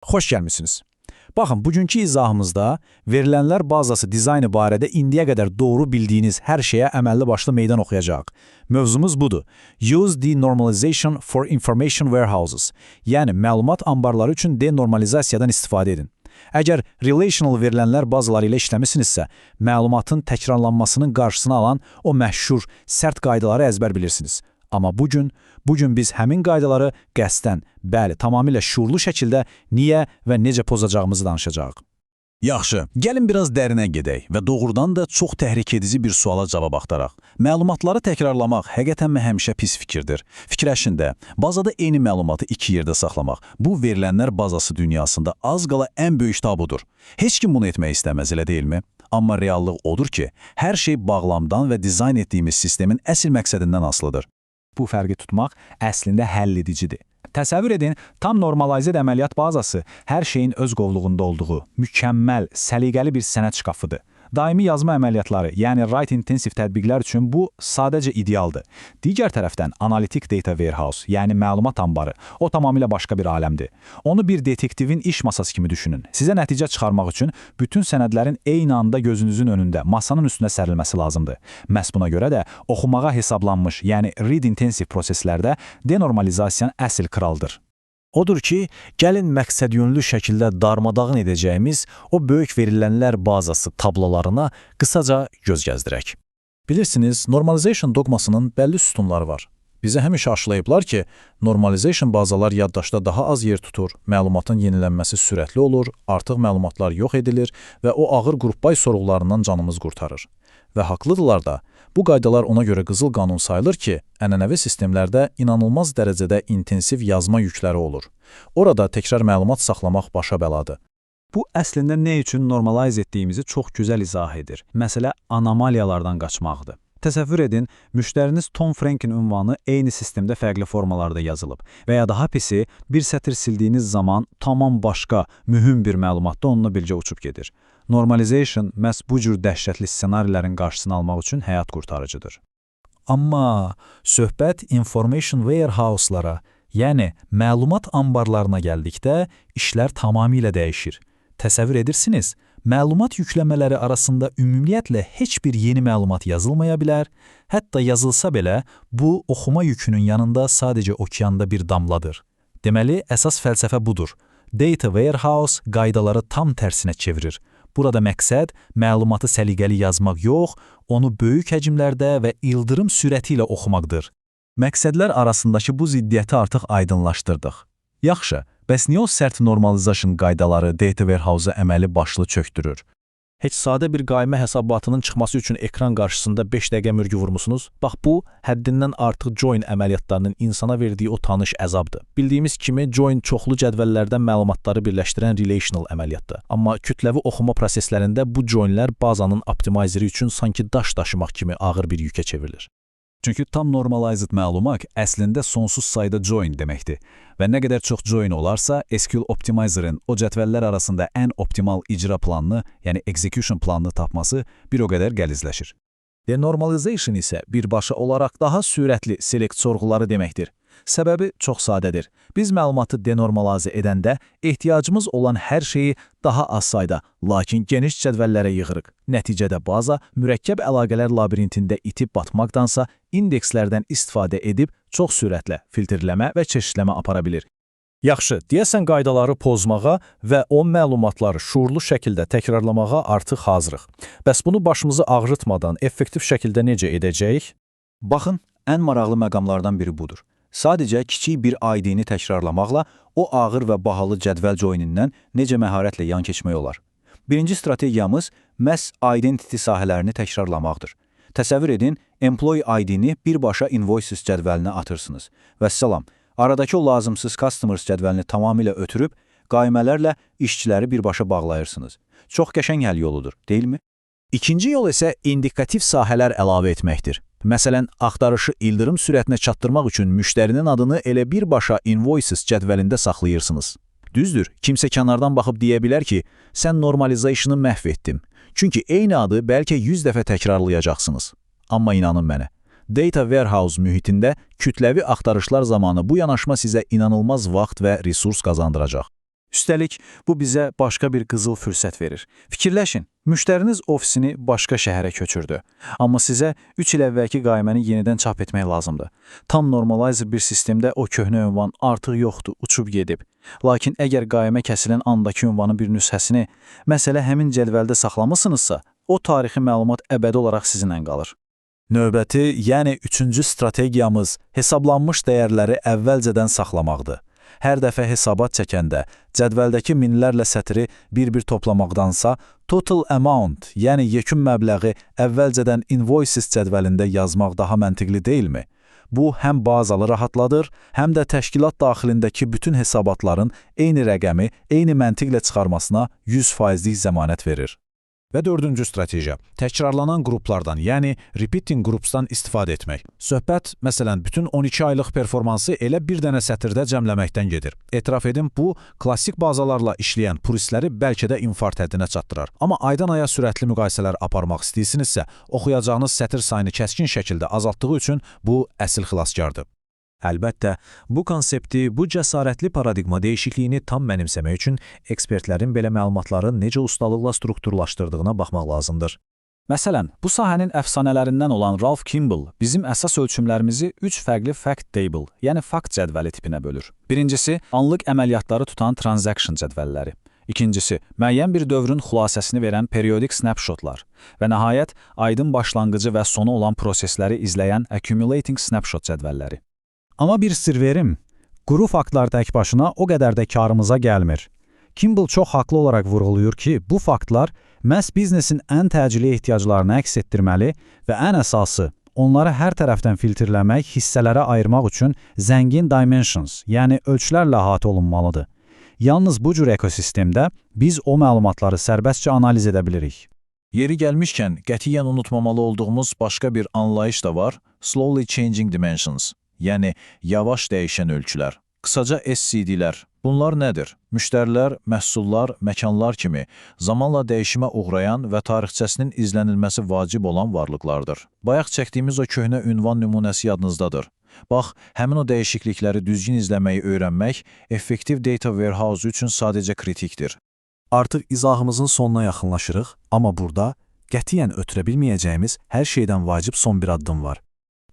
Xoş gəlmisiniz. Baxın, bugünkü izahımızda verilənlər bazası dizaynı barədə indiyə qədər doğru bildiyiniz hər şeyə əməlli başlı meydan oxuyacaq. Mövzumuz budur. Use denormalization for information warehouses. Yəni, məlumat anbarları üçün denormalizasiyadan istifadə edin. Əgər relational verilənlər bazaları ilə işləmisinizsə, məlumatın təkrarlanmasının qarşısını alan o məşhur, sərt qaydaları əzbər bilirsiniz. Amma bugün biz həmin qaydaları qəsdən, bəli, tamamilə şuurlu şəkildə niyə və necə pozacağımızı danışacağıq. Yaxşı, gəlin biraz dərinə gedək və doğrudan da çox təhrik edici bir suala cavab axtaraq. Məlumatları təkrarlamaq həqiqətənmi həmişə pis fikirdir? Fikirləşin də, bazada eyni məlumatı iki yerdə saxlamaq, bu verilənlər bazası dünyasında az qala ən böyük tabudur. Heç kim bunu etmək istəməz, elə deyilmi? Amma reallıq odur ki, hər şey bağlamdan və dizayn etdiyimiz sistemin əsl məqsədindən asılıdır. Bu fərqi tutmaq əslində həll-edicidir. Təsəvvür edin, tam normalized əməliyyat bazası hər şeyin öz qovluğunda olduğu, mükəmməl, səliqəli bir sənəd şkafıdır. Daimi yazma əməliyyatları, yəni write-intensive tətbiqlər üçün bu sadəcə idealdır. Digər tərəfdən analitik data warehouse, yəni məlumat anbarı, o tamamilə başqa bir aləmdir. Onu bir detektivin iş masası kimi düşünün. Sizə nəticə çıxarmaq üçün bütün sənədlərin eyni anda gözünüzün önündə, masanın üstünə sərilməsi lazımdır. Məhz buna görə də oxumağa hesablanmış, yəni read-intensive proseslərdə denormalizasiyanın əsl kraldır. Odur ki, gəlin məqsədyönlü şəkildə darmadağın edəcəyimiz o böyük verilənlər bazası tablolarına qısaca göz gəzdirək. Bilirsiniz, normalization dogmasının bəlli sütunları var. Bizə həmişə aşılayıblar ki, normalization bazalar yaddaşda daha az yer tutur, məlumatın yenilənməsi sürətli olur, artıq məlumatlar yox edilir və o ağır qrup-bay sorğularından canımız qurtarır. Və haqlıdırlar da, bu qaydalar ona görə qızıl qanun sayılır ki, ənənəvi sistemlərdə inanılmaz dərəcədə intensiv yazma yükləri olur. Orada təkrar məlumat saxlamaq başa bəladır. Bu əslində nə üçün normalize etdiyimizi çox gözəl izah edir. Məsələ anomaliyalardan qaçmaqdır. Təsəvvür edin, müştəriniz Tom Frankin ünvanı eyni sistemdə fərqli formalarda yazılıb və ya daha pisi, bir sətr sildiyiniz zaman tamam başqa, mühüm bir məlumatda onunla birgə uçub gedir. Normalization məhz bu cür dəhşətli ssenarilərin qarşısını almaq üçün həyat qurtarıcıdır. Amma söhbət information warehouse'lara, yəni məlumat anbarlarına gəldikdə işlər tamamilə dəyişir. Təsəvvür edirsiniz, məlumat yükləmələri arasında ümumiyyətlə heç bir yeni məlumat yazılmaya bilər, hətta yazılsa belə, bu oxuma yükünün yanında sadəcə okeanda bir damladır. Deməli, əsas fəlsəfə budur. Data warehouse qaydaları tam tərsinə çevirir. Burada məqsəd məlumatı səliqəli yazmaq yox, onu böyük həcmlərdə və ildırım sürəti ilə oxumaqdır. Məqsədlər arasındakı bu ziddiyyəti artıq aydınlaşdırdıq. Yaxşı, bəs niyə o sərt normalization qaydaları data warehouse-a əməli başlı çökdürür? Heç sadə bir qaymə hesabatının çıxması üçün ekran qarşısında 5 dəqiqə mürgü vurmusunuz? Bax, bu, həddindən artıq join əməliyyatlarının insana verdiyi o tanış əzabdır. Bildiyimiz kimi, join çoxlu cədvəllərdən məlumatları birləşdirən relational əməliyyatdır. Amma kütləvi oxuma proseslərində bu joinlər bazanın optimizeri üçün sanki daş daşımaq kimi ağır bir yükə çevrilir. Çünki tam normalized məlumat əslində sonsuz sayda join deməkdir və nə qədər çox join olarsa, SQL Optimizer'ın o cədvəllər arasında ən optimal icra planını, yəni execution planını tapması bir o qədər qəlizləşir. Denormalization isə birbaşa olaraq daha sürətli select sorğuları deməkdir. Səbəbi çox sadədir. Biz məlumatı denormalize edəndə ehtiyacımız olan hər şeyi daha az sayda, lakin geniş cədvəllərə yığırıq. Nəticədə baza mürəkkəb əlaqələr labirintində itib batmaqdansa indekslərdən istifadə edib çox sürətlə filtrləmə və çeşidləmə apara bilir. Yaxşı, deyəsən qaydaları pozmağa və o məlumatları şuurlu şəkildə təkrarlamağa artıq hazırıq. Bəs bunu başımızı ağrıtmadan effektiv şəkildə necə edəcəyik? Baxın, ən maraqlı məqamlardan biri budur. Sadəcə kiçik bir ID-ni təkrarlamaqla o ağır və bahalı cədvəl joinindən necə məharətlə yan keçmək olar. Birinci strategiyamız məhz identity sahələrini təkrarlamaqdır. Təsəvvür edin, employee ID-ni birbaşa invoices cədvəlinə atırsınız. Vəssalam, aradakı o lazımsız customers cədvəlini tamamilə ötürüb, qaymələrlə işçiləri birbaşa bağlayırsınız. Çox qəşəng həll yoludur, deyilmi? İkinci yol isə indikativ sahələr əlavə etməkdir. Məsələn, axtarışı ildırım sürətinə çatdırmaq üçün müştərinin adını elə birbaşa invoices cədvəlində saxlayırsınız. Düzdür, kimsə kənardan baxıb deyə bilər ki, sən normalization'ı məhv etdin. Çünki eyni adı bəlkə 100 dəfə təkrarlayacaqsınız. Amma inanın mənə, data warehouse mühitində kütləvi axtarışlar zamanı bu yanaşma sizə inanılmaz vaxt və resurs qazandıracaq. Üstəlik, bu bizə başqa bir qızıl fürsət verir. Fikirləşin, müştəriniz ofisini başqa şəhərə köçürdü. Amma sizə 3 il əvvəlki qayməni yenidən çap etmək lazımdır. Tam normalizer bir sistemdə o köhnə ünvan artıq yoxdur, uçub gedib. Lakin əgər qaymə kəsilən andakı ünvanın bir nüsxəsini, məsələ həmin cədvəldə saxlamısınızsa, o tarixi məlumat əbədi olaraq sizinlə qalır. Növbəti, yəni üçüncü strategiyamız hesablanmış dəyərləri əvvəlcədən saxlamaqdır. Hər dəfə hesabat çəkəndə cədvəldəki minlərlə sətri bir-bir toplamaqdansa, total amount, yəni yekun məbləği əvvəlcədən invoices cədvəlində yazmaq daha məntiqli deyilmi? Bu, həm bazalı rahatladır, həm də təşkilat daxilindəki bütün hesabatların eyni rəqəmi, eyni məntiqlə çıxarmasına 100%lik zəmanət verir. Və dördüncü strategiya, təkrarlanan qruplardan, yəni repeating groupsdan istifadə etmək. Söhbət, məsələn, bütün 12 aylıq performansı elə bir dənə sətirdə cəmləməkdən gedir. Etiraf edim, bu, klassik bazalarla işləyən puristləri bəlkə də infarkt həddinə çatdırar. Amma aydan aya sürətli müqayisələr aparmaq istəyirsinizsə, oxuyacağınız sətir sayını kəskin şəkildə azaltdığı üçün bu əsl xilaskardır. Əlbəttə, bu konsepti, bu cəsarətli paradigma dəyişikliyini tam mənimsəmək üçün ekspertlərin belə məlumatları necə ustalıqla strukturlaşdırdığına baxmaq lazımdır. Məsələn, bu sahənin əfsanələrindən olan Ralph Kimball bizim əsas ölçümlərimizi 3 fərqli fact table, yəni fakt cədvəli tipinə bölür. Birincisi, anlıq əməliyyatları tutan transaction cədvəlləri. İkincisi, müəyyən bir dövrün xülasəsini verən periodik snapshotlar. Və nəhayət, aydın başlanğıcı və sonu olan prosesləri izləyən accumulating snapshot cədvəlləri. Amma bir sir verim, quru faktlar tək başına o qədər də karımıza gəlmir. Kimball çox haqlı olaraq vurğulayır ki, bu faktlar məhz biznesin ən təcili ehtiyaclarını əks etdirməli və ən əsası, onları hər tərəfdən filtrləmək, hissələrə ayırmaq üçün zəngin dimensions, yəni ölçülərlə əhatə olunmalıdır. Yalnız bu cür ekosistemdə biz o məlumatları sərbəstcə analiz edə bilirik. Yeri gəlmişkən, qətiyyən unutmamalı olduğumuz başqa bir anlayış da var, slowly changing dimensions. Yəni, yavaş dəyişən ölçülər. Qısaca SCD-lər. Bunlar nədir? Müştərilər, məhsullar, məkanlar kimi zamanla dəyişimə uğrayan və tarixçəsinin izlənilməsi vacib olan varlıqlardır. Bayaq çəkdiyimiz o köhnə ünvan nümunəsi yadınızdadır. Bax, həmin o dəyişiklikləri düzgün izləməyi öyrənmək effektiv data warehouse üçün sadəcə kritikdir. Artıq izahımızın sonuna yaxınlaşırıq, amma burada qətiyyən ötürə bilməyəcəyimiz hər şeydən vacib son bir addım var.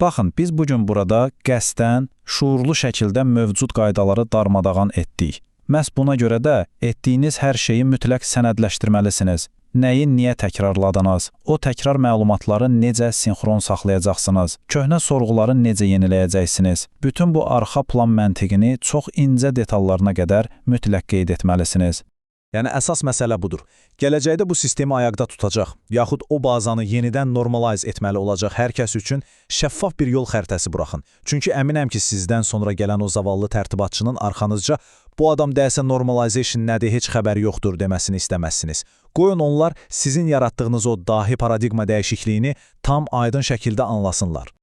Baxın, biz bugün burada qəsdən, şuurlu şəkildə mövcud qaydaları darmadağan etdik. Məhz buna görə də etdiyiniz hər şeyi mütləq sənədləşdirməlisiniz. Nəyi niyə təkrarladınız? O təkrar məlumatları necə sinxron saxlayacaqsınız? Köhnə sorğuları necə yeniləyəcəksiniz? Bütün bu arxa plan məntiqini çox incə detallarına qədər mütləq qeyd etməlisiniz. Yəni, əsas məsələ budur. Gələcəkdə bu sistemi ayaqda tutacaq, yaxud o bazanı yenidən normalize etməli olacaq hər kəs üçün şəffaf bir yol xəritəsi buraxın. Çünki əminəm ki, sizdən sonra gələn o zavallı tərtibatçının arxanızca bu adam dəyəsə normalization nədir, heç xəbəri yoxdur deməsini istəməzsiniz. Qoyun onlar sizin yaratdığınız o dahi paradigma dəyişikliyini tam aydın şəkildə anlasınlar.